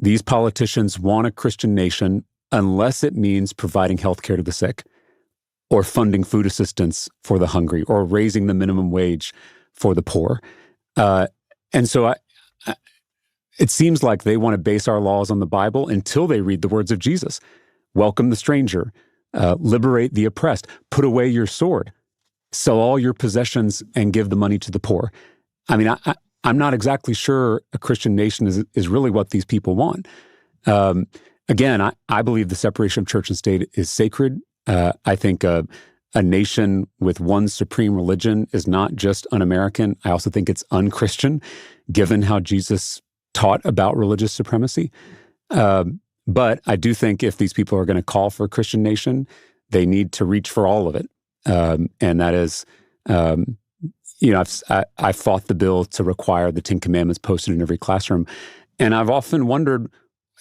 These politicians want a Christian nation unless it means providing health care to the sick, or funding food assistance for the hungry, or raising the minimum wage for the poor. And so it seems like they want to base our laws on the Bible until they read the words of Jesus. Welcome the stranger, liberate the oppressed, put away your sword, sell all your possessions and give the money to the poor. I mean, I'm not exactly sure a Christian nation is really what these people want. Again, I believe the separation of church and state is sacred. I think a nation with one supreme religion is not just un-American. I also think it's un-Christian, given how Jesus taught about religious supremacy. But I do think if these people are going to call for a Christian nation, they need to reach for all of it. And that is, I fought the bill to require the 10 Commandments posted in every classroom. And I've often wondered,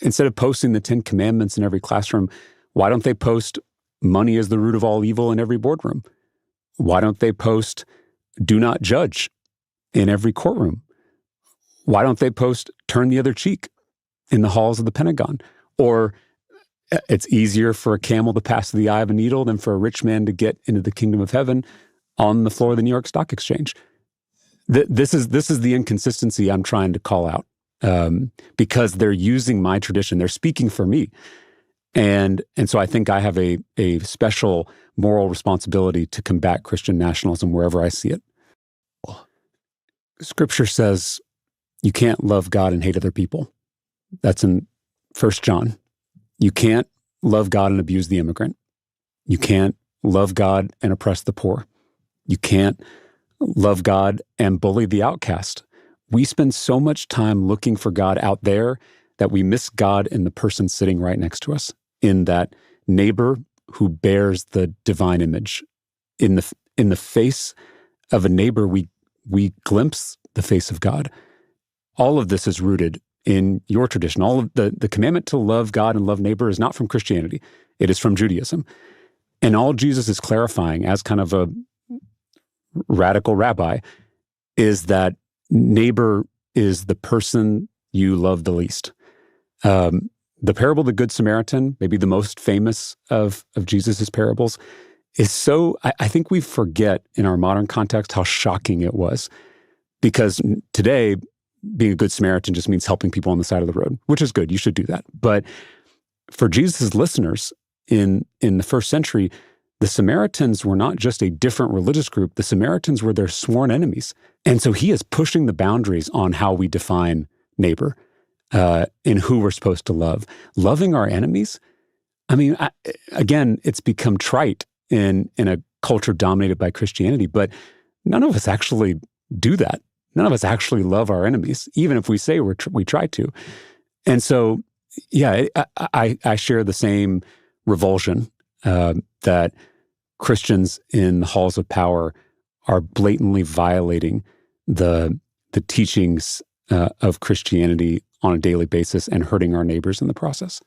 instead of posting the 10 Commandments in every classroom, why don't they post money is the root of all evil in every boardroom? Why don't they post do not judge in every courtroom? Why don't they post turn the other cheek in the halls of the Pentagon? Or it's easier for a camel to pass through the eye of a needle than for a rich man to get into the kingdom of heaven on the floor of the New York Stock Exchange. This is the inconsistency I'm trying to call out, because they're using my tradition. They're speaking for me. And so I think I have a special moral responsibility to combat Christian nationalism wherever I see it. Scripture says you can't love God and hate other people. That's in 1 John. You can't love God and abuse the immigrant. You can't love God and oppress the poor. You can't love God and bully the outcast. We spend so much time looking for God out there that we miss God in the person sitting right next to us, in that neighbor who bears the divine image. In the face of a neighbor, we glimpse the face of God. All of this is rooted in your tradition. All of the commandment to love God and love neighbor is not from Christianity. It is from Judaism. And all Jesus is clarifying as kind of a radical rabbi is that neighbor is the person you love the least. The parable of the Good Samaritan, maybe the most famous of Jesus's parables, is so, I think we forget in our modern context how shocking it was. Because today, being a Good Samaritan just means helping people on the side of the road, which is good. You should do that. But for Jesus' listeners in the first century, the Samaritans were not just a different religious group. The Samaritans were their sworn enemies. And so he is pushing the boundaries on how we define neighbor, in who we're supposed to love. Loving our enemies? I mean, again, it's become trite in a culture dominated by Christianity, but none of us actually do that. None of us actually love our enemies, even if we say we try to. And so, yeah, I share the same revulsion that Christians in the halls of power are blatantly violating the teachings of Christianity on a daily basis and hurting our neighbors in the process.